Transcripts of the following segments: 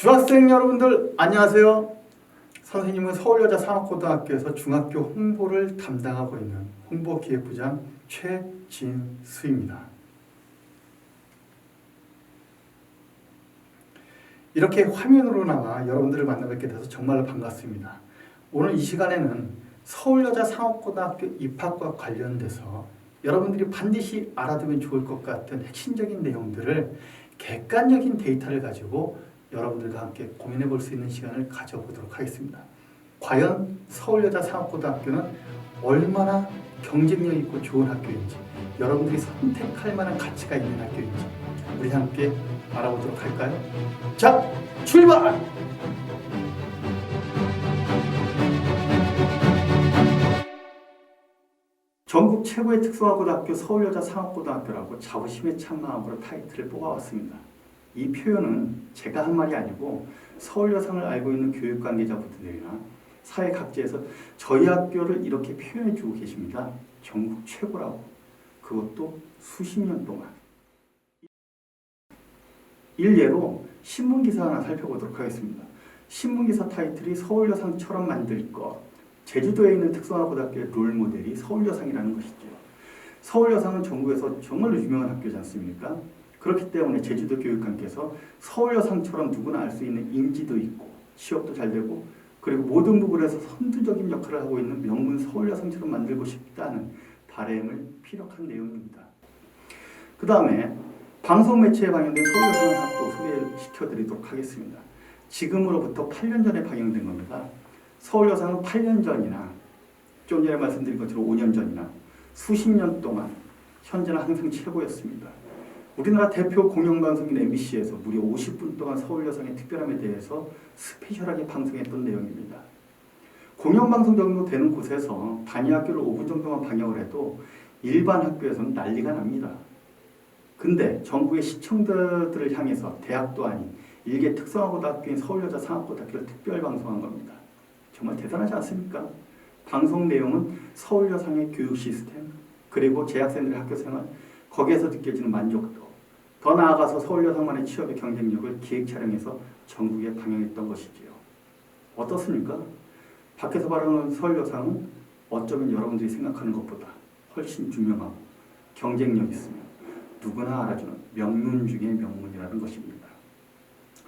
중학생 여러분들 안녕하세요. 선생님은 서울여자상업고등학교에서 중학교 홍보를 담당하고 있는 홍보기획부장 최진수입니다. 이렇게 화면으로 나와 여러분들을 만나뵙게 돼서 정말로 반갑습니다. 오늘 이 시간에는 서울여자상업고등학교 입학과 관련돼서 여러분들이 반드시 알아두면 좋을 것 같은 핵심적인 내용들을 객관적인 데이터를 가지고 여러분들과 함께 고민해 볼 수 있는 시간을 가져보도록 하겠습니다. 과연 서울여자상업고등학교는 얼마나 경쟁력 있고 좋은 학교인지, 여러분들이 선택할 만한 가치가 있는 학교인지 우리 함께 알아보도록 할까요? 자, 출발! 전국 최고의 특성화고등학교 서울여자상업고등학교라고 자부심에 찬 마음으로 타이틀을 뽑아왔습니다. 이 표현은 제가 한 말이 아니고 서울여상을 알고 있는 교육 관계자분들이나 사회 각지에서 저희 학교를 이렇게 표현해 주고 계십니다. 전국 최고라고. 그것도 수십 년 동안. 일례로 신문기사 하나 살펴보도록 하겠습니다. 신문기사 타이틀이 서울여상처럼 만들 것. 제주도에 있는 특성화고등학교의 롤모델이 서울여상이라는 것이죠. 서울여상은 전국에서 정말로 유명한 학교지 않습니까? 그렇기 때문에 제주도 교육감께서 서울여상처럼 누구나 알 수 있는 인지도 있고 취업도 잘 되고 그리고 모든 부분에서 선두적인 역할을 하고 있는 명문 서울여상처럼 만들고 싶다는 바람을 피력한 내용입니다. 그 다음에 방송 매체에 방영된 서울여상 학도 소개시켜드리도록 하겠습니다. 지금으로부터 8년 전에 방영된 겁니다. 서울여상은 8년 전이나 좀 전에 말씀드린 것처럼 5년 전이나 수십 년 동안 현재는 항상 최고였습니다. 우리나라 대표 공영방송인 MBC에서 무려 50분 동안 서울여상의 특별함에 대해서 스페셜하게 방송했던 내용입니다. 공영방송 정도 되는 곳에서 단위 학교를 5분 정도만 방영을 해도 일반 학교에서는 난리가 납니다. 근데 전국의 시청자들을 향해서 대학도 아닌 일개 특성화고등학교인 서울여자상업고등학교를 특별 방송한 겁니다. 정말 대단하지 않습니까? 방송 내용은 서울여상의 교육 시스템, 그리고 재학생들의 학교생활, 거기에서 느껴지는 만족도, 더 나아가서 서울여상만의 취업의 경쟁력을 기획 촬영해서 전국에 방영했던 것이지요. 어떻습니까? 밖에서 바라보는 서울여상은 어쩌면 여러분들이 생각하는 것보다 훨씬 유명하고 경쟁력 있으며 누구나 알아주는 명문 중의 명문이라는 것입니다.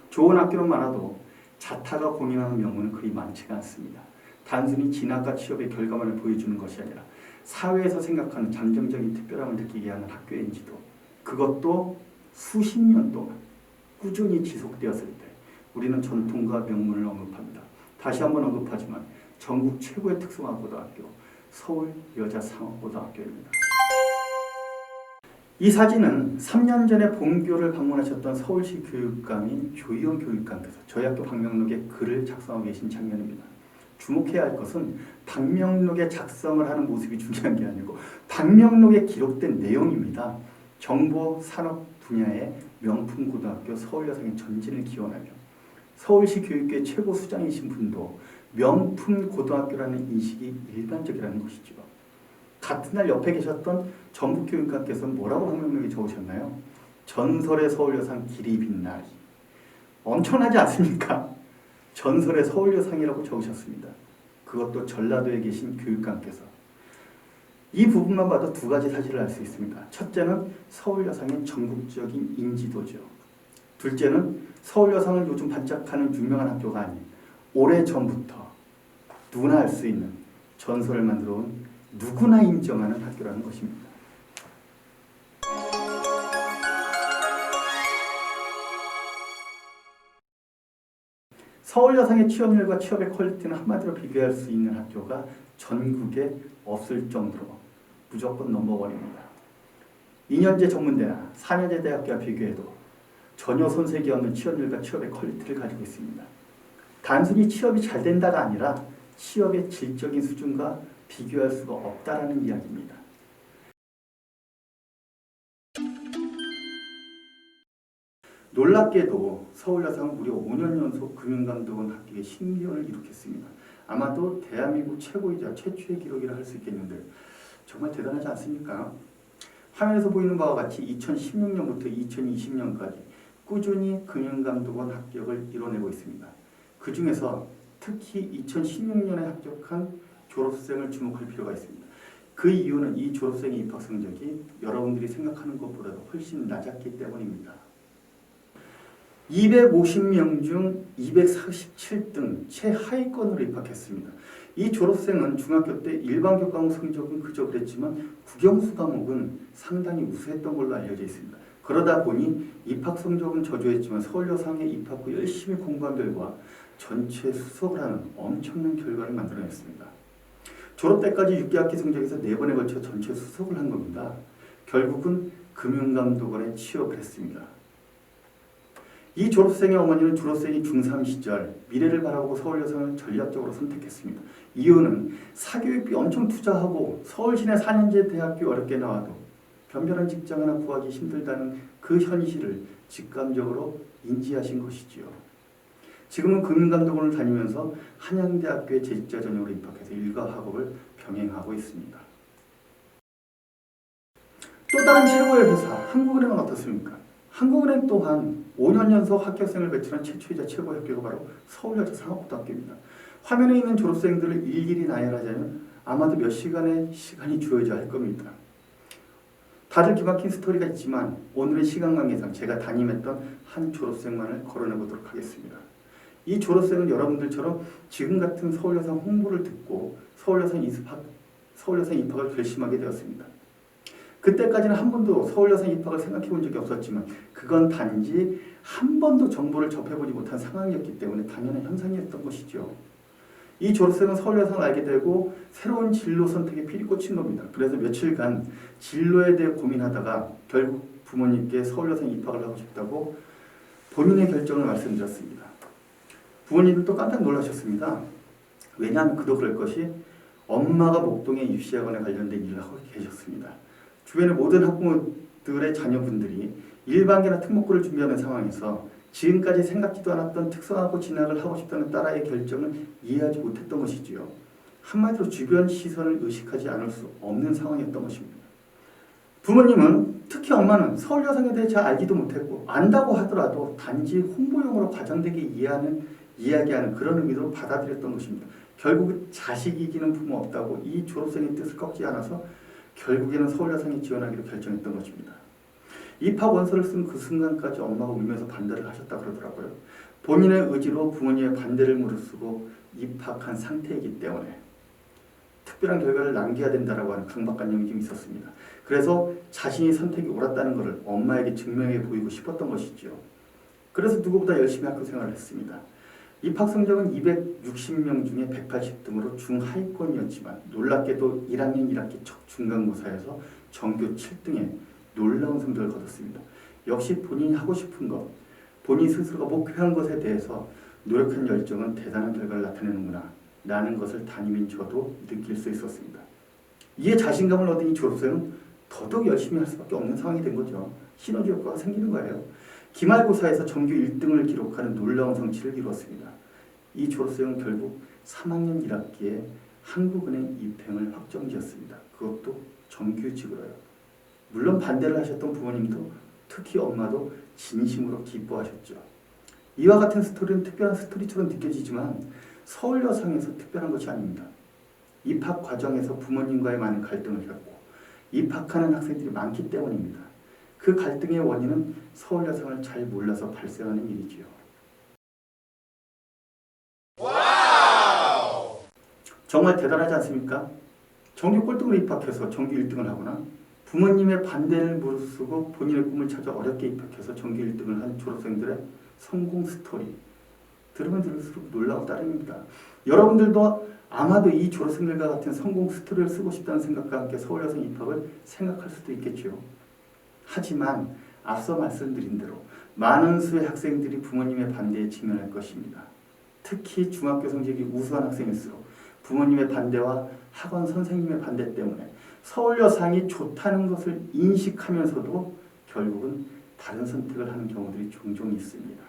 좋은 학교는 많아도 자타가 공인하는 명문은 그리 많지가 않습니다. 단순히 진학과 취업의 결과만을 보여주는 것이 아니라 사회에서 생각하는 잠정적인 특별함을 느끼게 하는 학교의 인지도, 그것도 수십 년 동안 꾸준히 지속되었을 때 우리는 전통과 명문을 언급합니다. 다시 한번 언급하지만 전국 최고의 특성화고등학교 서울여자상업고등학교입니다. 이 사진은 3년 전에 본교를 방문하셨던 서울시 교육감인 조희영 교육감께서 저희 학교 방명록에 글을 작성하고 계신 장면입니다. 주목해야 할 것은 방명록에 작성을 하는 모습이 중요한 게 아니고 방명록에 기록된 내용입니다. 정보 산업 분야의 명품 고등학교 서울여상의 전진을 기원하며 서울시 교육계 최고 수장이신 분도 명품 고등학교라는 인식이 일반적이라는 것이죠. 같은 날 옆에 계셨던 전북교육감께서는 뭐라고 방명록에 적으셨나요? 전설의 서울여상 길이 빛나리. 엄청나지 않습니까? 전설의 서울여상이라고 적으셨습니다. 그것도 전라도에 계신 교육감께서. 이 부분만 봐도 두 가지 사실을 알 수 있습니다. 첫째는 서울여상의 전국적인 인지도죠. 둘째는 서울여상은 요즘 반짝하는 유명한 학교가 아닌 오래전부터 누구나 알 수 있는 전설을 만들어 온 누구나 인정하는 학교라는 것입니다. 서울여상의 취업률과 취업의 퀄리티는 한마디로 비교할 수 있는 학교가 전국에 없을 정도로 무조건 넘버원입니다. 2년제 전문대나 4년제 대학교와 비교해도 전혀 손색이 없는 취업률과 취업의 퀄리티를 가지고 있습니다. 단순히 취업이 잘 된다가 아니라 취업의 질적인 수준과 비교할 수가 없다라는 이야기입니다. 놀랍게도 서울여상은 무려 5년 연속 금융감독원 합격의 신기록을 이룩했습니다. 아마도 대한민국 최고이자 최초의 기록이라 할 수 있겠는데 정말 대단하지 않습니까? 화면에서 보이는 바와 같이 2016년부터 2020년까지 꾸준히 금융감독원 합격을 이뤄내고 있습니다. 그 중에서 특히 2016년에 합격한 졸업생을 주목할 필요가 있습니다. 그 이유는 이 졸업생의 입학 성적이 여러분들이 생각하는 것보다도 훨씬 낮았기 때문입니다. 250명 중 247등 최하위권으로 입학했습니다. 이 졸업생은 중학교 때 일반교 과목 성적은 그저 그랬지만 국영수 과목은 상당히 우수했던 걸로 알려져 있습니다. 그러다 보니 입학 성적은 저조했지만 서울여상에 입학 후 열심히 공부한 결과 전체 수석을 하는 엄청난 결과를 만들어냈습니다. 졸업 때까지 6개학기 성적에서 4번에 걸쳐 전체 수석을 한 겁니다. 결국은 금융감독원에 취업을 했습니다. 이 졸업생의 어머니는 졸업생이 중3 시절 미래를 바라보고 서울여상을 전략적으로 선택했습니다. 이유는 사교육비 엄청 투자하고 서울 시내 4년제 대학교 어렵게 나와도 변변한 직장 하나 구하기 힘들다는 그 현실을 직감적으로 인지하신 것이지요. 지금은 금융감독원을 다니면서 한양대학교에 재직자 전형으로 입학해서 일과 학업을 병행하고 있습니다. 또 다른 최고의 회사 한국은행은 어떻습니까? 한국은행 또한 5년 연속 합격생을 배출한 최초이자 최고의 학교가 바로 서울여자상업고등학교입니다. 화면에 있는 졸업생들을 일일이 나열하자면 아마도 몇 시간의 시간이 주어져야 할 겁니다. 다들 기막힌 스토리가 있지만 오늘의 시간 관계상 제가 담임했던 한 졸업생만을 거론해보도록 하겠습니다. 이 졸업생은 여러분들처럼 지금 같은 서울여상 홍보를 듣고 서울여상 입학을 결심하게 되었습니다. 그때까지는 한 번도 서울여상 입학을 생각해 본 적이 없었지만 그건 단지 한 번도 정보를 접해보지 못한 상황이었기 때문에 당연한 현상이었던 것이죠. 이 졸업생은 서울여상을 알게 되고 새로운 진로 선택에 필이 꽂힌 겁니다. 그래서 며칠간 진로에 대해 고민하다가 결국 부모님께 서울여상 입학을 하고 싶다고 본인의 결정을 말씀드렸습니다. 부모님들도 깜짝 놀라셨습니다. 왜냐하면 그도 그럴 것이 엄마가 목동의 입시학원에 관련된 일을 하고 계셨습니다. 주변의 모든 학부모들의 자녀분들이 일반계나 특목고를 준비하는 상황에서 지금까지 생각지도 않았던 특성화고 진학을 하고 싶다는 딸아이의 결정을 이해하지 못했던 것이지요. 한마디로 주변 시선을 의식하지 않을 수 없는 상황이었던 것입니다. 부모님은, 특히 엄마는 서울여상에 대해 잘 알지도 못했고 안다고 하더라도 단지 홍보용으로 과장되게 이야기하는 그런 의미로 받아들였던 것입니다. 결국 자식 이기는 부모 없다고 이 졸업생의 뜻을 꺾지 않아서 결국에는 서울여상에 지원하기로 결정했던 것입니다. 입학 원서를 쓴 그 순간까지 엄마가 울면서 반대를 하셨다 그러더라고요. 본인의 의지로 부모님의 반대를 무릅쓰고 입학한 상태이기 때문에 특별한 결과를 남겨야 된다라고 하는 강박관념이 좀 있었습니다. 그래서 자신이 선택이 옳았다는 것을 엄마에게 증명해 보이고 싶었던 것이죠. 그래서 누구보다 열심히 학교 생활을 했습니다. 입학 성적은 260명 중에 180등으로 중하위권이었지만 놀랍게도 1학년 1학기 첫 중간고사에서 전교 7등에 놀라운 성적을 거뒀습니다. 역시 본인이 하고 싶은 것, 본인 스스로가 목표한 것에 대해서 노력한 열정은 대단한 결과를 나타내는구나 라는 것을 담임인 저도 느낄 수 있었습니다. 이에 자신감을 얻은 이 졸업생은 더더욱 열심히 할 수밖에 없는 상황이 된 거죠. 시너지 효과가 생기는 거예요. 기말고사에서 전교 1등을 기록하는 놀라운 성취를 이루었습니다. 이 졸업생은 결국 3학년 1학기에 한국은행 입행을 확정지었습니다. 그것도 정규직으로요. 물론 반대를 하셨던 부모님도 특히 엄마도 진심으로 기뻐하셨죠. 이와 같은 스토리는 특별한 스토리처럼 느껴지지만 서울여상에서 특별한 것이 아닙니다. 입학 과정에서 부모님과의 많은 갈등을 겪고 입학하는 학생들이 많기 때문입니다. 그 갈등의 원인은 서울여상을 잘 몰라서 발생하는 일이지요. 와우! 정말 대단하지 않습니까? 정규 꼴등으로 입학해서 정규 1등을 하거나 부모님의 반대를 무릅쓰고 본인의 꿈을 찾아 어렵게 입학해서 정규 1등을 한 졸업생들의 성공 스토리. 들으면 들을수록 놀라운 따름입니다. 여러분들도 아마도 이 졸업생들과 같은 성공 스토리를 쓰고 싶다는 생각과 함께 서울여상 입학을 생각할 수도 있겠죠. 하지만 앞서 말씀드린 대로 많은 수의 학생들이 부모님의 반대에 직면할 것입니다. 특히 중학교 성적이 우수한 학생일수록 부모님의 반대와 학원 선생님의 반대 때문에 서울여상이 좋다는 것을 인식하면서도 결국은 다른 선택을 하는 경우들이 종종 있습니다.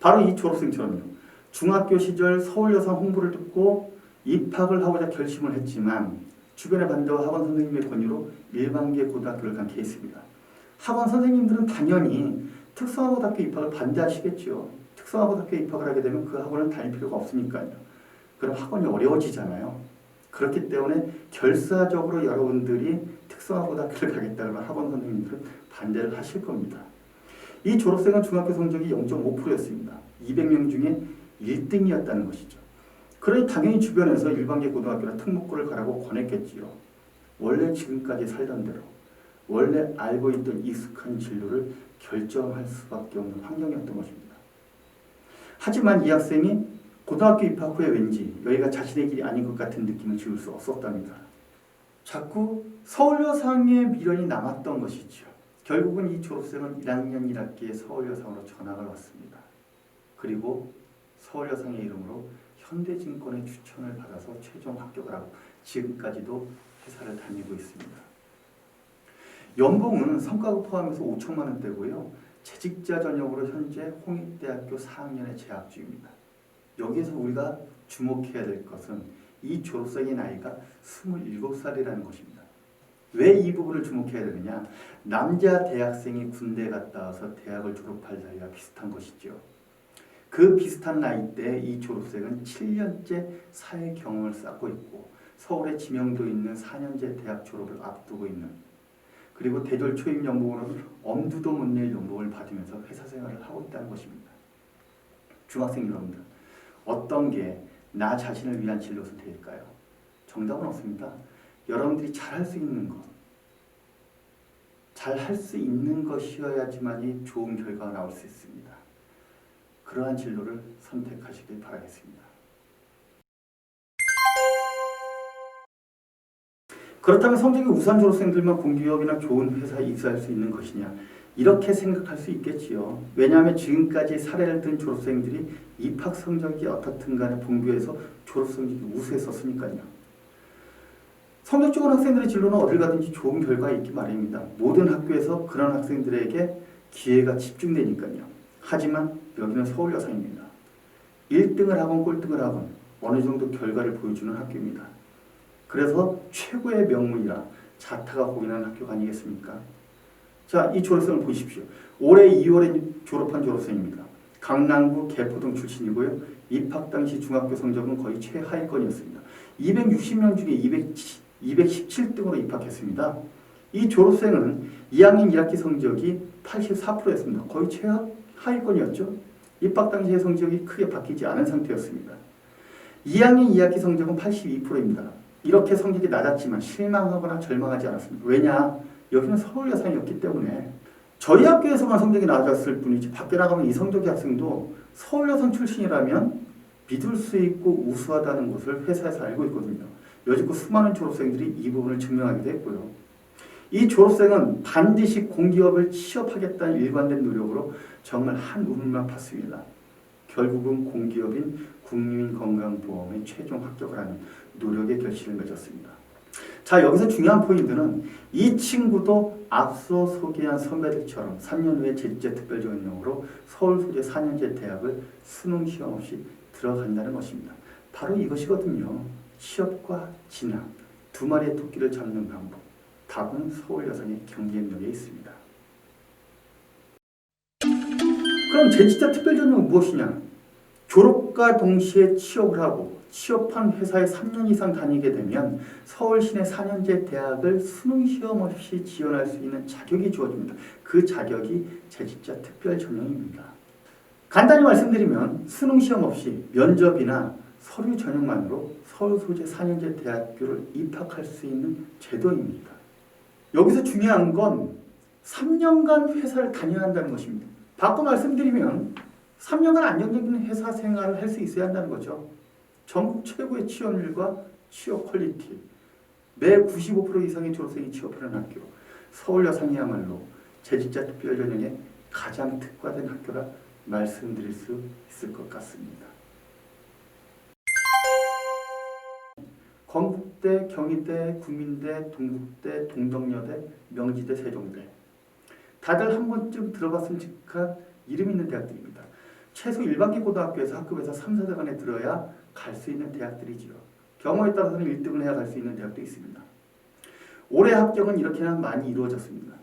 바로 이 졸업생처럼요. 중학교 시절 서울여상 홍보를 듣고 입학을 하고자 결심을 했지만 주변의 반대와 학원 선생님의 권유로 일반계 고등학교를 간 케이스입니다. 학원 선생님들은 당연히 특성화고등학교 입학을 반대하시겠죠. 특성화고등학교 입학을 하게 되면 그 학원을 다닐 필요가 없으니까요. 그럼 학원이 어려워지잖아요. 그렇기 때문에 결사적으로 여러분들이 특성화고등학교를 가겠다 그러면 학원 선생님들은 반대를 하실 겁니다. 이 졸업생은 중학교 성적이 0.5%였습니다. 200명 중에 1등이었다는 것이죠. 그러니 당연히 주변에서 일반계 고등학교나 특목고를 가라고 권했겠지요. 원래 지금까지 살던 대로 원래 알고 있던 익숙한 진로를 결정할 수밖에 없는 환경이었던 것입니다. 하지만 이 학생이 고등학교 입학 후에 왠지 여기가 자신의 길이 아닌 것 같은 느낌을 지울 수 없었답니다. 자꾸 서울여상의 미련이 남았던 것이죠. 결국은 이 졸업생은 1학년 1학기에 서울여상으로 전학을 왔습니다. 그리고 서울여상의 이름으로 현대증권의 추천을 받아서 최종 합격을 하고 지금까지도 회사를 다니고 있습니다. 연봉은 성과급 포함해서 5천만 원대고요. 재직자 전역으로 현재 홍익대학교 4학년에 재학 중입니다. 여기에서 우리가 주목해야 될 것은 이 졸업생의 나이가 27살이라는 것입니다. 왜 이 부분을 주목해야 되느냐? 남자 대학생이 군대 갔다 와서 대학을 졸업할 나이가 비슷한 것이죠. 그 비슷한 나이대에 이 졸업생은 7년째 사회 경험을 쌓고 있고 서울에 지명도 있는 4년제 대학 졸업을 앞두고 있는, 그리고 대졸 초임 연봉으로는 엄두도 못 낼 연봉을 받으면서 회사 생활을 하고 있다는 것입니다. 중학생 여러분들, 어떤 게 나 자신을 위한 진로 선택일까요? 정답은 없습니다. 여러분들이 잘할 수 있는 것, 잘할 수 있는 것이어야지만이 좋은 결과가 나올 수 있습니다. 그러한 진로를 선택하시길 바라겠습니다. 그렇다면 성적이 우수한 졸업생들만 공기업이나 좋은 회사에 입사할 수 있는 것이냐? 이렇게 생각할 수 있겠지요. 왜냐하면 지금까지 사례를 든 졸업생들이 입학 성적이 어떻든 간에 본교에서 졸업 성적이 우수했었으니까요. 성적 좋은 학생들의 진로는 어딜 가든지 좋은 결과가 있기 마련입니다. 모든 학교에서 그런 학생들에게 기회가 집중되니까요. 하지만 여기는 서울여상입니다. 1등을 하건 꼴등을 하건 어느 정도 결과를 보여주는 학교입니다. 그래서 최고의 명문이라 자타가 공인한 학교가 아니겠습니까? 자, 이 졸업생을 보십시오. 올해 2월에 졸업한 졸업생입니다. 강남구 개포동 출신이고요. 입학 당시 중학교 성적은 거의 최하위권이었습니다. 260명 중에 217등으로 입학했습니다. 이 졸업생은 2학년 1학기 성적이 84%였습니다. 거의 최하위권이었죠. 입학 당시의 성적이 크게 바뀌지 않은 상태였습니다. 2학년 2학기 성적은 82%입니다. 이렇게 성적이 낮았지만 실망하거나 절망하지 않았습니다. 왜냐? 여기는 서울여상이었기 때문에. 저희 학교에서만 성적이 낮았을 뿐이지 밖에 나가면 이 성적의 학생도 서울여상 출신이라면 믿을 수 있고 우수하다는 것을 회사에서 알고 있거든요. 여지껏 수많은 졸업생들이 이 부분을 증명하기도 했고요. 이 졸업생은 반드시 공기업을 취업하겠다는 일관된 노력으로 정말 한 우물만 팠습니다. 결국은 공기업인 국민건강보험에 최종 합격을 하는 노력의 결실을 맺었습니다. 자, 여기서 중요한 포인트는 이 친구도 앞서 소개한 선배들처럼 3년 후에 재직자 특별지원용으로 서울 소재 4년제 대학을 수능 시험 없이 들어간다는 것입니다. 바로 이것이거든요. 취업과 진학, 두 마리의 토끼를 잡는 방법. 답은 서울여상의 경쟁력에 있습니다. 그럼 재직자 특별전형은 무엇이냐? 졸업과 동시에 취업을 하고 취업한 회사에 3년 이상 다니게 되면 서울 시내 4년제 대학을 수능 시험 없이 지원할 수 있는 자격이 주어집니다. 그 자격이 재직자 특별전형입니다. 간단히 말씀드리면 수능 시험 없이 면접이나 서류 전형만으로 서울 소재 4년제 대학교를 입학할 수 있는 제도입니다. 여기서 중요한 건 3년간 회사를 다녀야 한다는 것입니다. 바꿔 말씀드리면 3년간 안정적인 회사 생활을 할 수 있어야 한다는 거죠. 전국 최고의 취업률과 취업 퀄리티, 매 95% 이상의 졸업생이 취업하는 학교, 서울여상이야말로 재직자 특별전형에 가장 특화된 학교라 말씀드릴 수 있을 것 같습니다. 건국대, 경희대, 국민대, 동국대, 동덕여대, 명지대, 세종대. 다들 한 번쯤 들어봤으면 직한 이름 있는 대학들입니다. 최소 일반계 고등학교에서 학급에서 3, 4대간에 들어야 갈 수 있는 대학들이지요. 경우에 따라서는 1등을 해야 갈 수 있는 대학도 있습니다. 올해 합격은 이렇게나 많이 이루어졌습니다.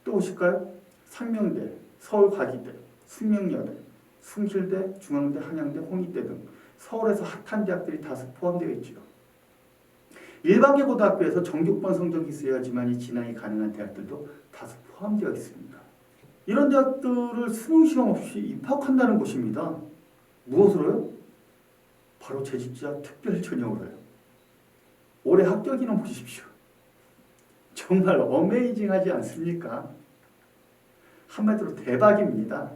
또 보실까요? 상명대, 서울과기대, 숙명여대, 숭실대, 중앙대, 한양대, 홍익대 등 서울에서 핫한 대학들이 다수 포함되어 있죠. 일반계 고등학교에서 정규권 성적이 있어야지만 진학이 가능한 대학들도 다수 포함되어 있습니다. 이런 대학들을 수능시험 없이 입학한다는 곳입니다. 무엇으로요? 바로 재직자 특별 전형으로요. 올해 합격 인원 보십시오. 정말 어메이징하지 않습니까? 한마디로 대박입니다.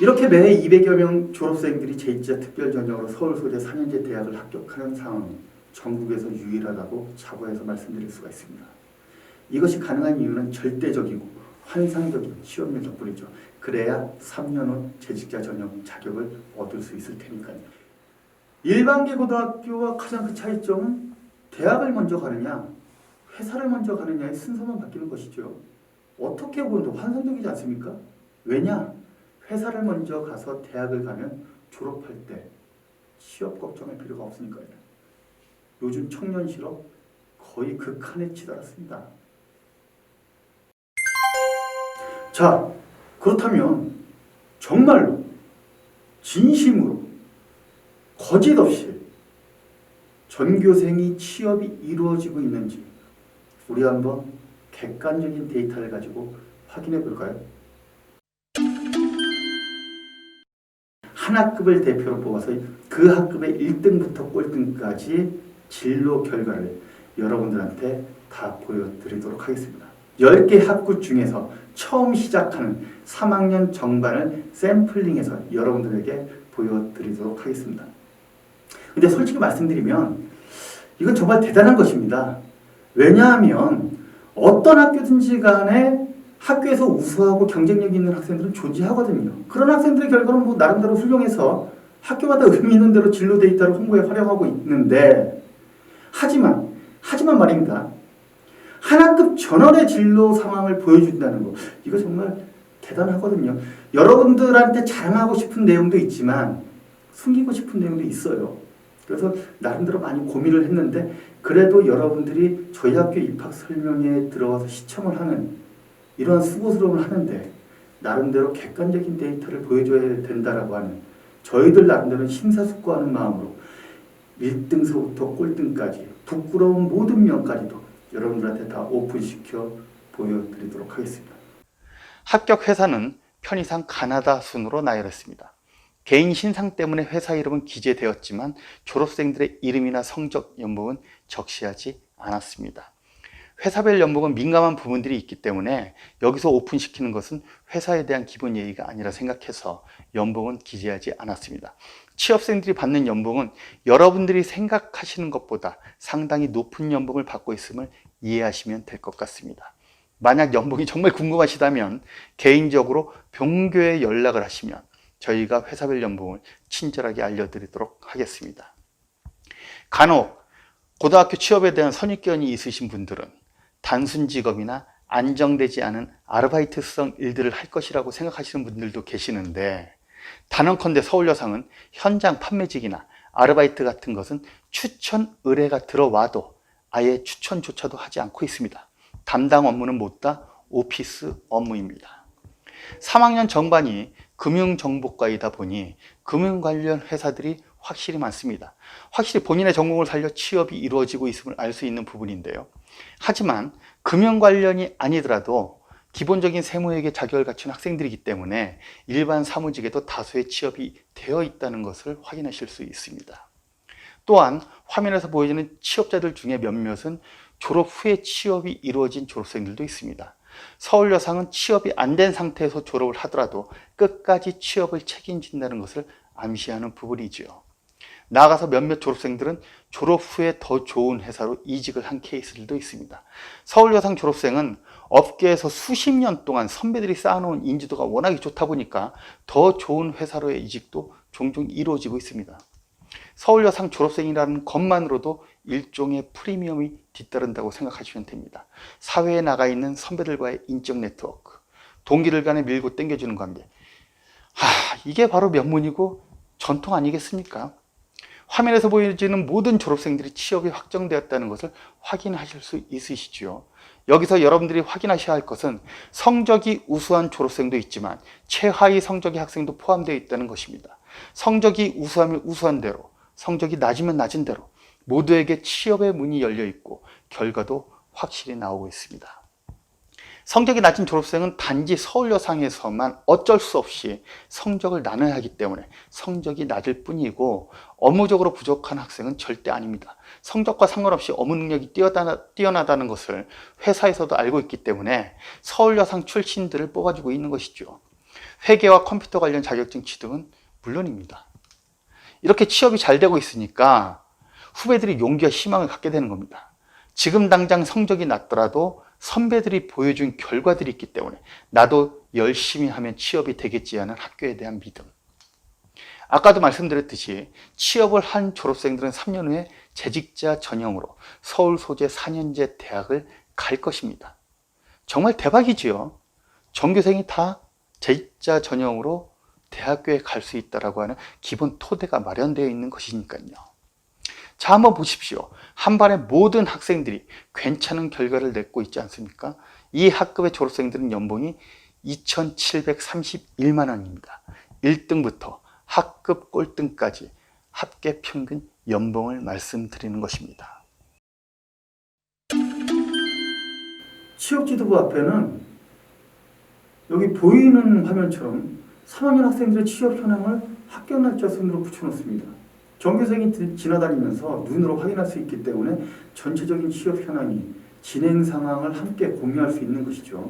이렇게 매해 200여 명 졸업생들이 재직자 특별 전형으로 서울 소재 4년제 대학을 합격하는 상황은 전국에서 유일하다고 자부해서 말씀드릴 수가 있습니다. 이것이 가능한 이유는 절대적이고 환상적인 시험률 덕분이죠. 그래야 3년 후 재직자 전형 자격을 얻을 수 있을 테니까요. 일반계 고등학교와 가장 큰 차이점은 대학을 먼저 가느냐 회사를 먼저 가느냐의 순서만 바뀌는 것이죠. 어떻게 보면 환상적이지 않습니까? 왜냐? 회사를 먼저 가서 대학을 가면 졸업할 때 취업 걱정할 필요가 없으니까요. 요즘 청년 실업 거의 극한에 치달았습니다. 자, 그렇다면 정말로 진심으로 거짓 없이 전교생이 취업이 이루어지고 있는지 우리 한번 객관적인 데이터를 가지고 확인해 볼까요? 한 학급을 대표로 뽑아서 그 학급의 1등부터 꼴등까지 진로 결과를 여러분들한테 다 보여드리도록 하겠습니다. 10개 학급 중에서 처음 시작하는 3학년 정반을 샘플링해서 여러분들에게 보여드리도록 하겠습니다. 근데 솔직히 말씀드리면 이건 정말 대단한 것입니다. 왜냐하면 어떤 학교든지 간에 학교에서 우수하고 경쟁력 있는 학생들은 존재하거든요. 그런 학생들의 결과는 뭐 나름대로 훌륭해서 학교마다 의미 있는 대로 진로 데이터를 홍보에 활용하고 있는데 하지만 말입니다. 한 학급 전원의 진로 상황을 보여준다는 거 이거 정말 대단하거든요. 여러분들한테 자랑하고 싶은 내용도 있지만 숨기고 싶은 내용도 있어요. 그래서 나름대로 많이 고민을 했는데 그래도 여러분들이 저희 학교 입학 설명회에 들어와서 시청을 하는 이러한 수고스러움을 하는데 나름대로 객관적인 데이터를 보여줘야 된다라고 하는 저희들 나름대로 심사숙고하는 마음으로 1등서부터 꼴등까지 부끄러운 모든 면까지도 여러분들한테 다 오픈시켜 보여드리도록 하겠습니다. 합격 회사는 편의상 가나다 순으로 나열했습니다. 개인 신상 때문에 회사 이름은 기재되었지만 졸업생들의 이름이나 성적 연봉은 적시하지 않았습니다. 회사별 연봉은 민감한 부분들이 있기 때문에 여기서 오픈시키는 것은 회사에 대한 기본 예의가 아니라 생각해서 연봉은 기재하지 않았습니다. 취업생들이 받는 연봉은 여러분들이 생각하시는 것보다 상당히 높은 연봉을 받고 있음을 이해하시면 될 것 같습니다. 만약 연봉이 정말 궁금하시다면 개인적으로 병교에 연락을 하시면 저희가 회사별 연봉을 친절하게 알려드리도록 하겠습니다. 간혹 고등학교 취업에 대한 선입견이 있으신 분들은 단순 직업이나 안정되지 않은 아르바이트성 일들을 할 것이라고 생각하시는 분들도 계시는데 단언컨대 서울여상은 현장 판매직이나 아르바이트 같은 것은 추천 의뢰가 들어와도 아예 추천조차도 하지 않고 있습니다. 담당 업무는 못다 오피스 업무입니다. 3학년 정반이 금융정보과이다 보니 금융 관련 회사들이 확실히 많습니다. 확실히 본인의 전공을 살려 취업이 이루어지고 있음을 알 수 있는 부분인데요. 하지만 금융 관련이 아니더라도 기본적인 세무회계 자격을 갖춘 학생들이기 때문에 일반 사무직에도 다수의 취업이 되어 있다는 것을 확인하실 수 있습니다. 또한 화면에서 보여지는 취업자들 중에 몇몇은 졸업 후에 취업이 이루어진 졸업생들도 있습니다. 서울여상은 취업이 안 된 상태에서 졸업을 하더라도 끝까지 취업을 책임진다는 것을 암시하는 부분이죠. 나아가서 몇몇 졸업생들은 졸업 후에 더 좋은 회사로 이직을 한 케이스들도 있습니다. 서울여상 졸업생은 업계에서 수십 년 동안 선배들이 쌓아놓은 인지도가 워낙에 좋다 보니까 더 좋은 회사로의 이직도 종종 이루어지고 있습니다. 서울여상 졸업생이라는 것만으로도 일종의 프리미엄이 뒤따른다고 생각하시면 됩니다. 사회에 나가 있는 선배들과의 인적 네트워크, 동기들 간에 밀고 당겨주는 관계, 이게 바로 명문이고 전통 아니겠습니까? 화면에서 보여지는 모든 졸업생들이 취업이 확정되었다는 것을 확인하실 수 있으시죠. 여기서 여러분들이 확인하셔야 할 것은 성적이 우수한 졸업생도 있지만 최하위 성적의 학생도 포함되어 있다는 것입니다. 성적이 우수하면 우수한 대로, 성적이 낮으면 낮은 대로 모두에게 취업의 문이 열려 있고 결과도 확실히 나오고 있습니다. 성적이 낮은 졸업생은 단지 서울여상에서만 어쩔 수 없이 성적을 나눠야 하기 때문에 성적이 낮을 뿐이고 업무적으로 부족한 학생은 절대 아닙니다. 성적과 상관없이 업무 능력이 뛰어나다는 것을 회사에서도 알고 있기 때문에 서울여상 출신들을 뽑아주고 있는 것이죠. 회계와 컴퓨터 관련 자격증 취득은 물론입니다. 이렇게 취업이 잘 되고 있으니까 후배들이 용기와 희망을 갖게 되는 겁니다. 지금 당장 성적이 낮더라도 선배들이 보여준 결과들이 있기 때문에 나도 열심히 하면 취업이 되겠지 하는 학교에 대한 믿음. 아까도 말씀드렸듯이 취업을 한 졸업생들은 3년 후에 재직자 전형으로 서울 소재 4년제 대학을 갈 것입니다. 정말 대박이지요. 전교생이 다 재직자 전형으로 대학교에 갈 수 있다고 하는 기본 토대가 마련되어 있는 것이니까요. 자, 한번 보십시오. 한반의 모든 학생들이 괜찮은 결과를 냈고 있지 않습니까? 이 학급의 졸업생들은 연봉이 2,731만 원입니다. 1등부터 학급 꼴등까지 합계 평균 연봉을 말씀드리는 것입니다. 취업지도부 앞에는 여기 보이는 화면처럼 3학년 학생들의 취업 현황을 학교 날짜 순으로 붙여놓습니다. 전교생이 지나다니면서 눈으로 확인할 수 있기 때문에 전체적인 취업 현황이 진행 상황을 함께 공유할 수 있는 것이죠.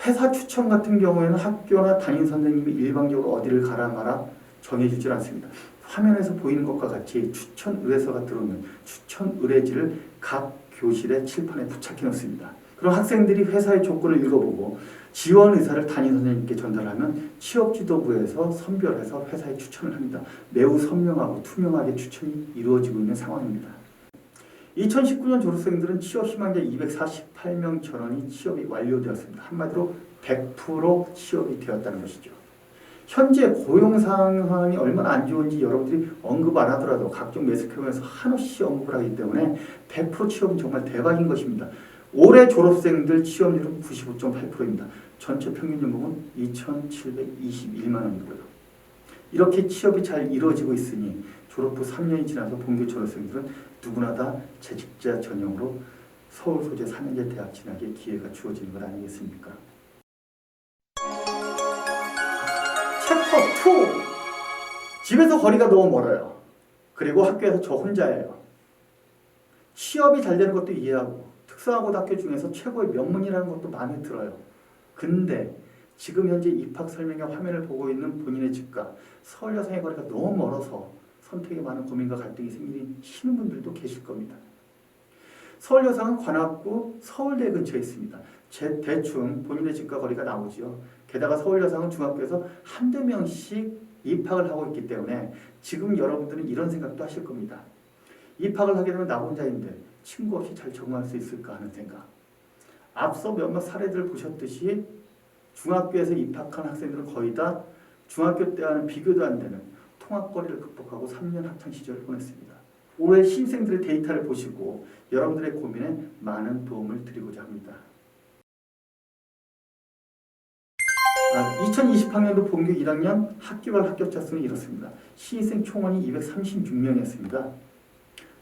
회사 추천 같은 경우에는 학교나 담임 선생님이 일방적으로 어디를 가라 마라 정해주질 않습니다. 화면에서 보이는 것과 같이 추천 의뢰서가 들어오면 추천 의뢰지를 각 교실의 칠판에 부착해 놓습니다. 그럼 학생들이 회사의 조건을 읽어보고 지원 의사를 담임 선생님께 전달하면 취업지도부에서 선별해서 회사에 추천을 합니다. 매우 선명하고 투명하게 추천이 이루어지고 있는 상황입니다. 2019년 졸업생들은 취업 희망자 248명 전원이 취업이 완료되었습니다. 한마디로 100% 취업이 되었다는 것이죠. 현재 고용 상황이 얼마나 안 좋은지 여러분들이 언급 안 하더라도 각종 매스컴에서 한없이 언급을 하기 때문에 100% 취업은 정말 대박인 것입니다. 올해 졸업생들 취업률은 95.8%입니다. 전체 평균 연봉은 2,721만 원이고요. 이렇게 취업이 잘 이루어지고 있으니 졸업 후 3년이 지나서 본교 졸업생들은 누구나 다 재직자 전형으로 서울 소재 4년제 대학 진학의 기회가 주어지는 것 아니겠습니까? 챕터 2. 집에서 거리가 너무 멀어요. 그리고 학교에서 저 혼자예요. 취업이 잘 되는 것도 이해하고 특성화고등학교 중에서 최고의 명문이라는 것도 마음에 들어요. 근데 지금 현재 입학 설명회 화면을 보고 있는 본인의 집과 서울여상의 거리가 너무 멀어서 선택에 많은 고민과 갈등이 생기시는 분들도 계실 겁니다. 서울여상은 관악구 서울대 근처에 있습니다. 대충 본인의 집과 거리가 나오죠. 게다가 서울여상은 중학교에서 한두 명씩 입학을 하고 있기 때문에 지금 여러분들은 이런 생각도 하실 겁니다. 입학을 하게 되면 나 혼자인데 친구 없이 잘 적응할 수 있을까 하는 생각. 앞서 몇몇 사례들을 보셨듯이 중학교에서 입학한 학생들은 거의 다 중학교 때와는 비교도 안 되는 통학거리를 극복하고 3년 학창시절을 보냈습니다. 올해 신입생들의 데이터를 보시고 여러분들의 고민에 많은 도움을 드리고자 합니다. 2020학년도 본교 1학년 학기별 합격자 수는 이렇습니다. 신입생 총원이 236명이었습니다.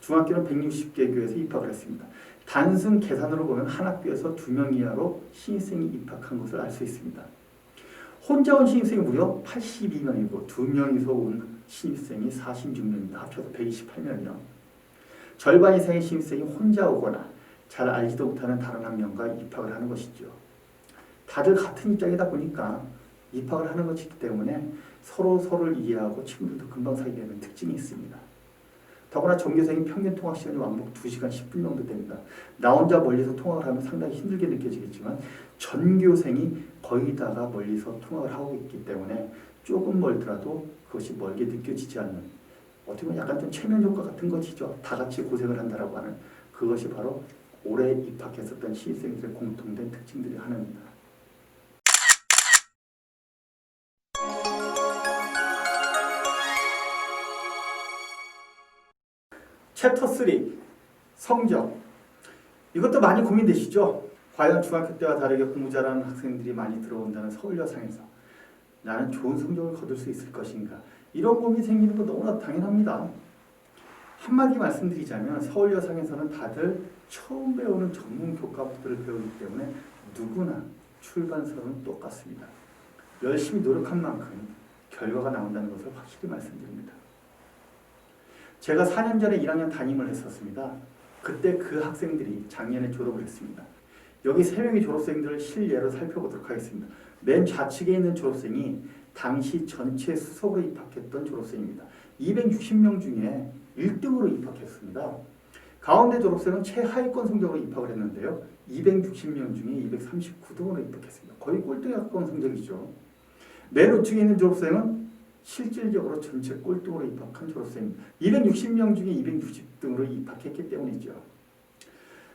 중학교는 160개 교에서 입학을 했습니다. 단순 계산으로 보면 한 학교에서 2명 이하로 신입생이 입학한 것을 알 수 있습니다. 혼자 온 신입생이 무려 82명이고 2명이서 온 신입생이 46명입니다. 합쳐서 128명이요. 절반 이상의 신입생이 혼자 오거나 잘 알지도 못하는 다른 한 명과 입학을 하는 것이죠. 다들 같은 입장이다 보니까 입학을 하는 것이기 때문에 서로를 이해하고 친구들도 금방 사귀게 되는 특징이 있습니다. 더구나 전교생이 평균 통학 시간이 왕복 2시간 10분 정도 됩니다. 나 혼자 멀리서 통학을 하면 상당히 힘들게 느껴지겠지만 전교생이 거의 다가 멀리서 통학을 하고 있기 때문에 조금 멀더라도 그것이 멀게 느껴지지 않는, 어떻게 보면 약간 좀 체면 효과 같은 것이죠. 다 같이 고생을 한다라고 하는, 그것이 바로 올해 입학했었던 신입생들의 공통된 특징들이 하나입니다. 챕터 3 성적. 이것도 많이 고민되시죠? 과연 중학교 때와 다르게 공부 잘하는 학생들이 많이 들어온다는 서울여상에서 나는 좋은 성적을 거둘 수 있을 것인가? 이런 고민이 생기는 거 너무나 당연합니다. 한마디 말씀드리자면 서울여상에서는 다들 처음 배우는 전문 교과목들을 배우기 때문에 누구나 출발선은 똑같습니다. 열심히 노력한 만큼 결과가 나온다는 것을 확실히 말씀드립니다. 제가 4년 전에 1학년 담임을 했었습니다. 그때 그 학생들이 작년에 졸업을 했습니다. 여기 3명의 졸업생들을 실예로 살펴보도록 하겠습니다. 맨 좌측에 있는 졸업생이 당시 전체 수석으로 입학했던 졸업생입니다. 260명 중에 1등으로 입학했습니다. 가운데 졸업생은 최하위권 성적으로 입학을 했는데요. 260명 중에 239등으로 입학했습니다. 거의 꼴등에 가까운 성적이죠. 맨 우측에 있는 졸업생은 실질적으로 전체 꼴등으로 입학한 졸업생입니다. 260명 중에 260등으로 입학했기 때문이죠.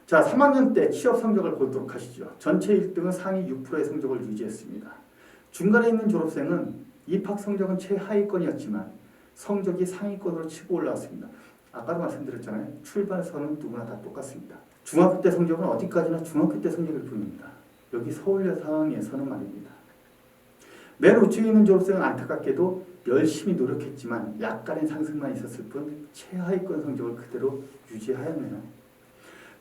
자, 3학년 때 취업 성적을 보도록 하시죠. 전체 1등은 상위 6%의 성적을 유지했습니다. 중간에 있는 졸업생은 입학 성적은 최하위권이었지만 성적이 상위권으로 치고 올라왔습니다. 아까도 말씀드렸잖아요. 출발선은 누구나 다 똑같습니다. 중학교 때 성적은 어디까지나 중학교 때 성적일 뿐입니다. 여기 서울여상에서는 말입니다. 맨 우측에 있는 졸업생은 안타깝게도 열심히 노력했지만 약간의 상승만 있었을 뿐 최하위권 성적을 그대로 유지하였네요.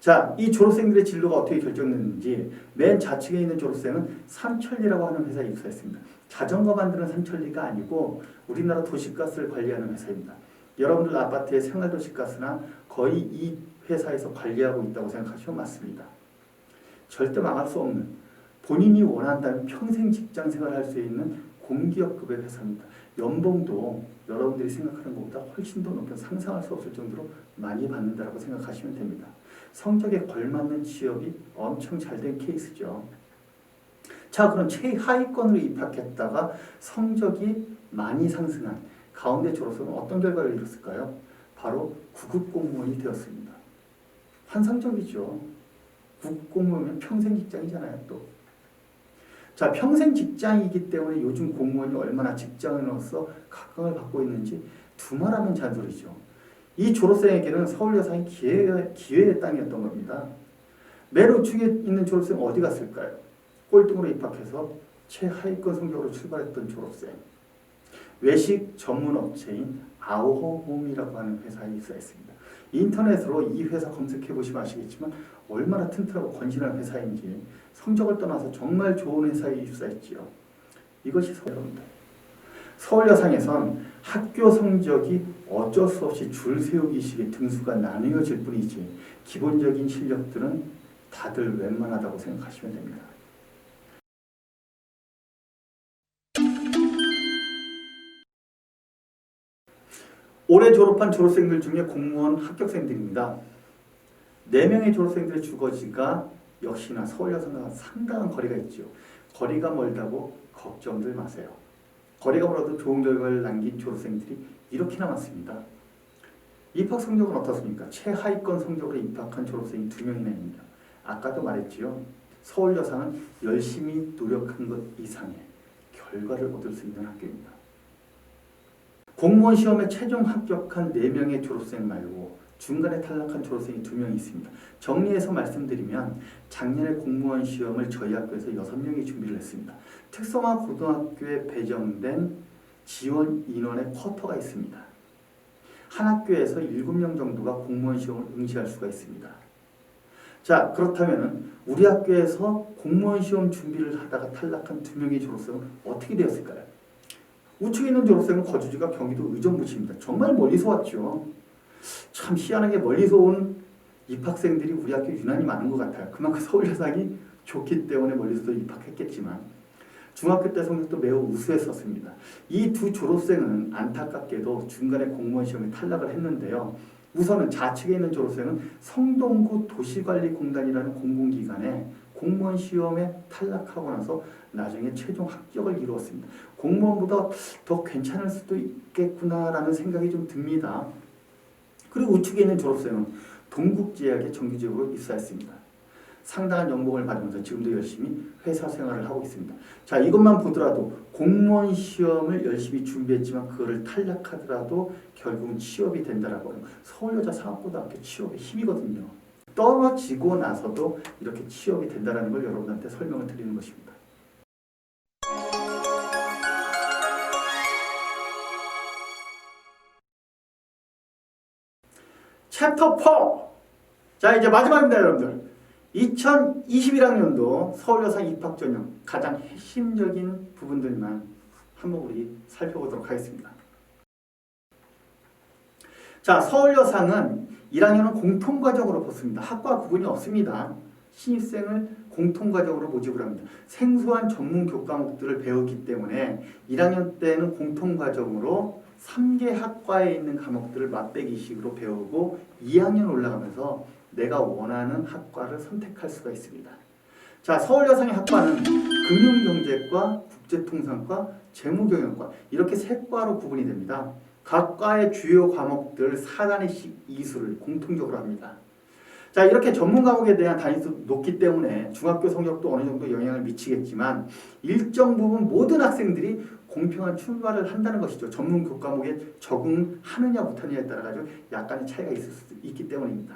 자, 이 졸업생들의 진로가 어떻게 결정됐는지 맨 좌측에 있는 졸업생은 삼천리라고 하는 회사에 입사했습니다. 자전거 만드는 삼천리가 아니고 우리나라 도시가스를 관리하는 회사입니다. 여러분들 아파트의 생활도시가스나 거의 이 회사에서 관리하고 있다고 생각하시면 맞습니다. 절대 망할 수 없는, 본인이 원한다면 평생 직장 생활할 수 있는 공기업급의 회사입니다. 연봉도 여러분들이 생각하는 것보다 훨씬 더 높여 상상할 수 없을 정도로 많이 받는다고 생각하시면 됩니다. 성적에 걸맞는 취업이 엄청 잘 된 케이스죠. 자, 그럼 최하위권으로 입학했다가 성적이 많이 상승한 가운데 졸업생은 어떤 결과를 이뤘을까요? 바로 구급공무원이 되었습니다. 환상적이죠. 구급공무원은 평생 직장이잖아요, 또. 자, 평생 직장이기 때문에 요즘 공무원이 얼마나 직장인으로서 각광을 받고 있는지 두말하면 잔소리죠. 이 졸업생에게는 서울여상이 기회의 땅이었던 겁니다. 맨 우측에 있는 졸업생은 어디 갔을까요? 꼴등으로 입학해서 최하위권 성적으로 출발했던 졸업생. 외식 전문 업체인 아우호홈이라고 하는 회사에 입사했습니다. 인터넷으로 이 회사 검색해 보시면 아시겠지만 얼마나 튼튼하고 건실한 회사인지 성적을 떠나서 정말 좋은 회사에 입사했지요. 이것이 여러분들. 서울여상에선 학교 성적이 어쩔 수 없이 줄 세우기식의 등수가 나뉘어질 뿐이지 기본적인 실력들은 다들 웬만하다고 생각하시면 됩니다. 올해 졸업한 졸업생들 중에 공무원 합격생들입니다. 4명의 졸업생들의 주거지가 역시나 서울여상과 상당한 거리가 있죠. 거리가 멀다고 걱정들 마세요. 거리가 멀어도 좋은 결과를 남긴 졸업생들이 이렇게나 많습니다. 입학 성적은 어떻습니까? 최하위권 성적으로 입학한 졸업생이 2명이나 있습니다. 아까도 말했지요. 서울여상은 열심히 노력한 것 이상의 결과를 얻을 수 있는 학교입니다. 공무원 시험에 최종 합격한 4명의 졸업생 말고 중간에 탈락한 졸업생이 2명이 있습니다. 정리해서 말씀드리면 작년에 공무원 시험을 저희 학교에서 6명이 준비를 했습니다. 특성화 고등학교에 배정된 지원 인원의 쿼터가 있습니다. 한 학교에서 7명 정도가 공무원 시험을 응시할 수가 있습니다. 자, 그렇다면 우리 학교에서 공무원 시험 준비를 하다가 탈락한 2명의 졸업생은 어떻게 되었을까요? 우측에 있는 졸업생은 거주지가 경기도 의정부시입니다. 정말 멀리서 왔죠. 참 희한하게 멀리서 온 입학생들이 우리 학교에 유난히 많은 것 같아요. 그만큼 서울여상이 좋기 때문에 멀리서도 입학했겠지만 중학교 때 성적도 매우 우수했었습니다. 이 두 졸업생은 안타깝게도 중간에 공무원 시험에 탈락을 했는데요. 우선은 좌측에 있는 졸업생은 성동구 도시관리공단이라는 공공기관에 공무원 시험에 탈락하고 나서 나중에 최종 합격을 이루었습니다. 공무원보다 더 괜찮을 수도 있겠구나라는 생각이 좀 듭니다. 그리고 우측에 있는 졸업생은 동국제약에 정규직으로 입사했습니다. 상당한 연봉을 받으면서 지금도 열심히 회사 생활을 하고 있습니다. 자, 이것만 보더라도 공무원 시험을 열심히 준비했지만 그거를 탈락하더라도 결국은 취업이 된다라고 하는 서울여자상업고등학교 취업의 힘이거든요. 떨어지고 나서도 이렇게 취업이 된다는 걸 여러분한테 설명을 드리는 것입니다. 챕터 4. 자, 이제 마지막입니다, 여러분들. 2021학년도 서울여상 입학전형 가장 핵심적인 부분들만 한번 우리 살펴보도록 하겠습니다. 자, 서울여상은 1학년은 공통과정으로 붙습니다. 학과 구분이 없습니다. 신입생을 공통과정으로 모집을 합니다. 생소한 전문 교과목들을 배웠기 때문에 1학년 때는 공통과정으로 3개 학과에 있는 과목들을 맛배기식으로 배우고 2학년 올라가면서 내가 원하는 학과를 선택할 수가 있습니다. 자, 서울여상의 학과는 금융경제과, 국제통상과, 재무경영과 이렇게 세 과로 구분이 됩니다. 각 과의 주요 과목들 4단위씩 이수를 공통적으로 합니다. 자, 이렇게 전문 과목에 대한 단위수 높기 때문에 중학교 성적도 어느 정도 영향을 미치겠지만 일정 부분 모든 학생들이 공평한 출발을 한다는 것이죠. 전문 교과목에 적응하느냐 못하느냐에 따라 가지고 약간의 차이가 있을 수 있기 때문입니다.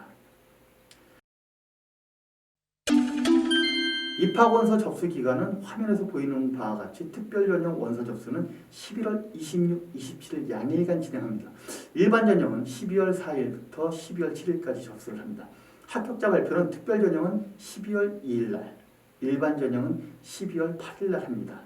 입학원서 접수 기간은 화면에서 보이는 바와 같이 특별전형 원서 접수는 11월 26, 27일 양일간 진행합니다. 일반 전형은 12월 4일부터 12월 7일까지 접수를 합니다. 합격자 발표는 특별전형은 12월 2일날, 일반 전형은 12월 8일날 합니다.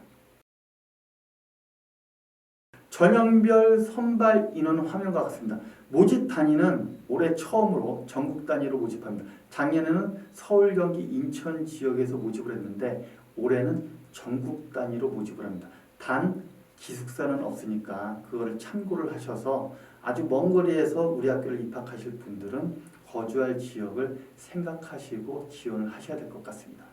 전형별 선발 인원 화면과 같습니다. 모집 단위는 올해 처음으로 전국 단위로 모집합니다. 작년에는 서울, 경기, 인천 지역에서 모집을 했는데 올해는 전국 단위로 모집을 합니다. 단 기숙사는 없으니까 그거를 참고를 하셔서 아주 먼 거리에서 우리 학교를 입학하실 분들은 거주할 지역을 생각하시고 지원을 하셔야 될 것 같습니다.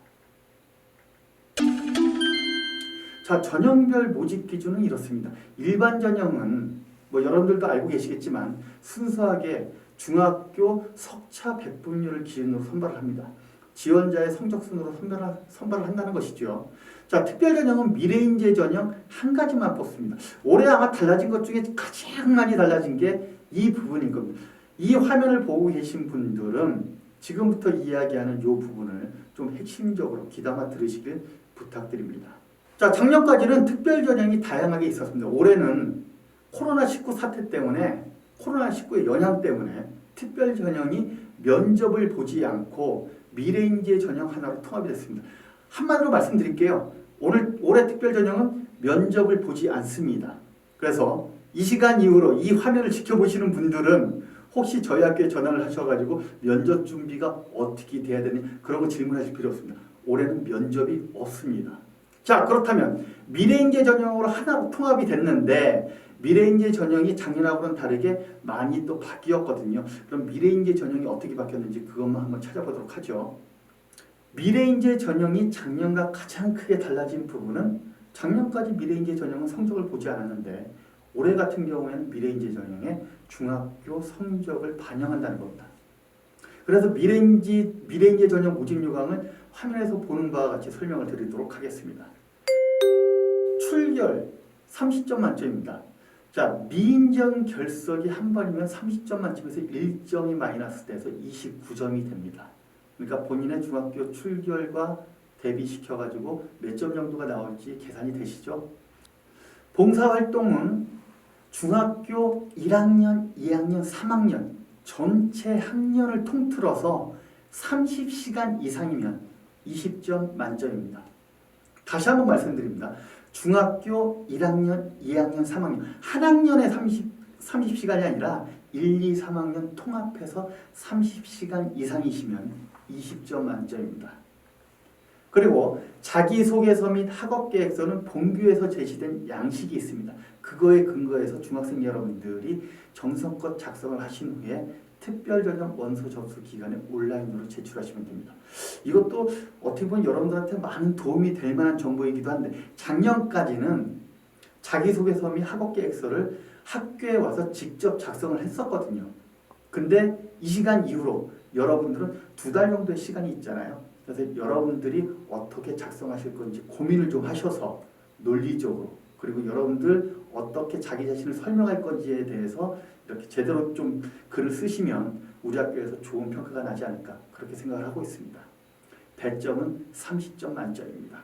자, 전형별 모집 기준은 이렇습니다. 일반 전형은 여러분들도 알고 계시겠지만 순수하게 중학교 석차 배분율을 기준으로 선발을 합니다. 지원자의 성적 순으로 선발을 한다는 것이죠. 자, 특별 전형은 미래인재 전형 한 가지만 뽑습니다. 올해 아마 달라진 것 중에 가장 많이 달라진 게 이 부분인 겁니다. 이 화면을 보고 계신 분들은 지금부터 이야기하는 이 부분을 좀 핵심적으로 귀담아 들으시길 부탁드립니다. 자, 작년까지는 특별 전형이 다양하게 있었습니다. 올해는 코로나19 사태 때문에 코로나19의 영향 때문에 특별 전형이 면접을 보지 않고 미래인재 전형 하나로 통합이 됐습니다. 한마디로 말씀드릴게요. 올해 특별 전형은 면접을 보지 않습니다. 그래서 이 시간 이후로 이 화면을 지켜보시는 분들은 혹시 저희 학교에 전화를 하셔가지고 면접 준비가 어떻게 돼야 되니 그런 거 질문하실 필요 없습니다. 올해는 면접이 없습니다. 자, 그렇다면 미래인재 전형으로 하나로 통합이 됐는데 미래인재 전형이 작년하고는 다르게 많이 또 바뀌었거든요. 그럼 미래인재 전형이 어떻게 바뀌었는지 그것만 한번 찾아보도록 하죠. 미래인재 전형이 작년과 가장 크게 달라진 부분은 작년까지 미래인재 전형은 성적을 보지 않았는데 올해 같은 경우에는 미래인재 전형에 중학교 성적을 반영한다는 겁니다. 그래서 미래인재 전형 모집 요강을 화면에서 보는 바와 같이 설명을 드리도록 하겠습니다. 출결 30점 만점입니다. 자, 미인정 결석이 한 번이면 30점 만점에서 1점이 마이너스 돼서 29점이 됩니다. 그러니까 본인의 중학교 출결과 대비시켜가지고 몇 점 정도가 나올지 계산이 되시죠? 봉사활동은 중학교 1학년, 2학년, 3학년 전체 학년을 통틀어서 30시간 이상이면 20점 만점입니다. 다시 한번 말씀드립니다. 중학교 1학년, 2학년, 3학년 한 학년에 30시간이 아니라 1, 2, 3학년 통합해서 30시간 이상이시면 20점 만점입니다. 그리고 자기소개서 및 학업계획서는 본교에서 제시된 양식이 있습니다. 그거에 근거해서 중학생 여러분들이 정성껏 작성을 하신 후에 특별전형 원서 접수 기간에 온라인으로 제출하시면 됩니다. 이것도 어떻게 보면 여러분들한테 많은 도움이 될 만한 정보이기도 한데 작년까지는 자기소개서 및 학업계획서를 학교에 와서 직접 작성을 했었거든요. 근데 이 시간 이후로 여러분들은 2달 정도의 시간이 있잖아요. 그래서 여러분들이 어떻게 작성하실 건지 고민을 좀 하셔서 논리적으로, 그리고 여러분들 어떻게 자기 자신을 설명할 건지에 대해서 이렇게 제대로 좀 글을 쓰시면 우리 학교에서 좋은 평가가 나지 않을까 그렇게 생각을 하고 있습니다. 배점은 30점 만점입니다.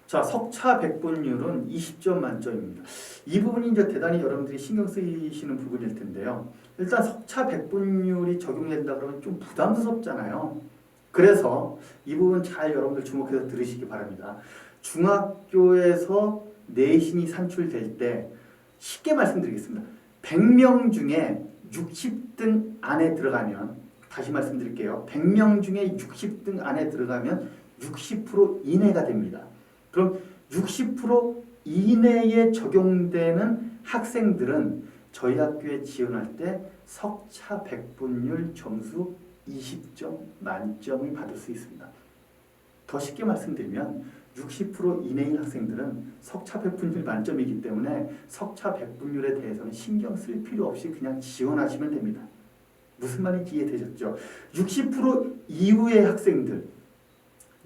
자, 석차 백분율은 20점 만점입니다. 이 부분이 이제 대단히 여러분들이 신경 쓰이시는 부분일 텐데요. 일단 석차 백분율이 적용된다 그러면 좀 부담스럽잖아요. 그래서 이 부분 잘 여러분들 주목해서 들으시기 바랍니다. 중학교에서 내신이 산출될 때 쉽게 말씀드리겠습니다. 100명 중에 60등 안에 들어가면, 다시 말씀드릴게요. 100명 중에 60등 안에 들어가면 60% 이내가 됩니다. 그럼 60% 이내에 적용되는 학생들은 저희 학교에 지원할 때 석차 백분율 점수 20점 만점을 받을 수 있습니다. 더 쉽게 말씀드리면 60% 이내인 학생들은 석차 백분율 만점이기 때문에 석차 백분율에 대해서는 신경 쓸 필요 없이 그냥 지원하시면 됩니다. 무슨 말인지 이해되셨죠? 60% 이후의 학생들,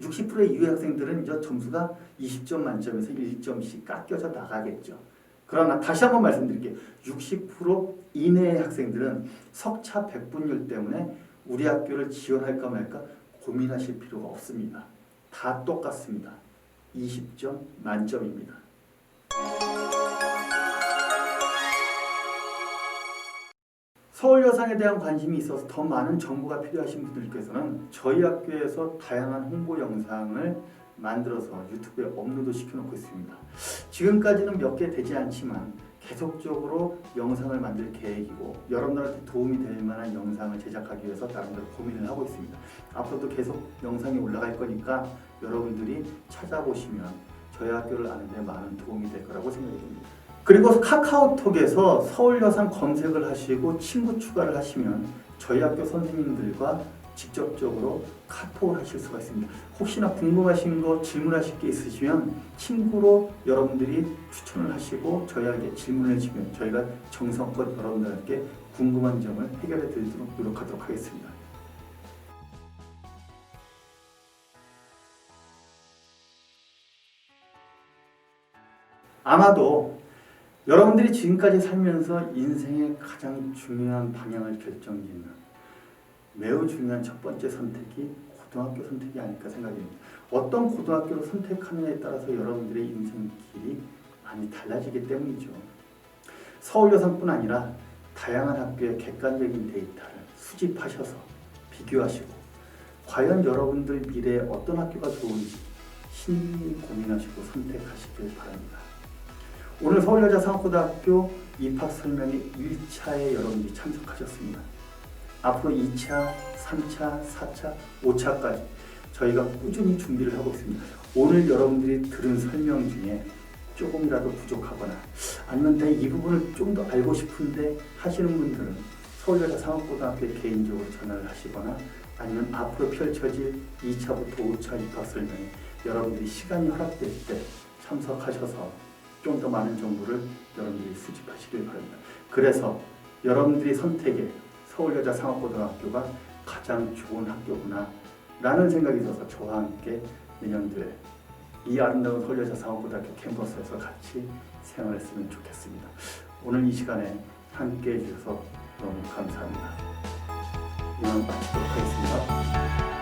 60% 이후의 학생들은 이제 점수가 20점 만점에서 1점씩 깎여져 나가겠죠. 그러나 다시 한번 말씀드릴게요. 60% 이내의 학생들은 석차 백분율 때문에 우리 학교를 지원할까 말까 고민하실 필요가 없습니다. 다 똑같습니다. 20점 만점입니다. 서울여상에 대한 관심이 있어서 더 많은 정보가 필요하신 분들께서는 저희 학교에서 다양한 홍보 영상을 만들어서 유튜브에 업로드 시켜놓고 있습니다. 지금까지는 몇 개 되지 않지만 계속적으로 영상을 만들 계획이고 여러분들한테 도움이 될 만한 영상을 제작하기 위해서 나름대로 고민을 하고 있습니다. 앞으로도 계속 영상이 올라갈 거니까 여러분들이 찾아보시면 저희 학교를 아는 데 많은 도움이 될 거라고 생각이 듭니다. 그리고 카카오톡에서 서울여상 검색을 하시고 친구 추가를 하시면 저희 학교 선생님들과 직접적으로 카톡을 하실 수가 있습니다. 혹시나 궁금하신 거, 질문하실 게 있으시면 친구로 여러분들이 추천을 하시고 저희에게 질문을 주시면 저희가 정성껏 여러분들께 궁금한 점을 해결해 드리도록 노력하도록 하겠습니다. 아마도 여러분들이 지금까지 살면서 인생의 가장 중요한 방향을 결정짓는 매우 중요한 첫 번째 선택이 고등학교 선택이 아닐까 생각합니다. 어떤 고등학교를 선택하느냐에 따라서 여러분들의 인생길이 많이 달라지기 때문이죠. 서울여상뿐 아니라 다양한 학교의 객관적인 데이터를 수집하셔서 비교하시고 과연 여러분들 미래에 어떤 학교가 좋은지 신중히 고민하시고 선택하시길 바랍니다. 오늘 서울여자상업고등학교 입학 설명회 1차에 여러분들이 참석하셨습니다. 앞으로 2차, 3차, 4차, 5차까지 저희가 꾸준히 준비를 하고 있습니다. 오늘 여러분들이 들은 설명 중에 조금이라도 부족하거나 아니면 내 이 부분을 좀 더 알고 싶은데 하시는 분들은 서울여자상업고등학교에 개인적으로 전화를 하시거나 아니면 앞으로 펼쳐질 2차부터 5차 입학 설명회 여러분들이 시간이 허락될 때 참석하셔서 좀 더 많은 정보를 여러분들이 수집하시길 바랍니다. 그래서 여러분들이 선택에 서울여자상업고등학교가 가장 좋은 학교구나 라는 생각이 들어서 저와 함께 내년도에 이 아름다운 서울여자상업고등학교 캠퍼스에서 같이 생활했으면 좋겠습니다. 오늘 이 시간에 함께 해주셔서 너무 감사합니다. 이만 마치도록 하겠습니다.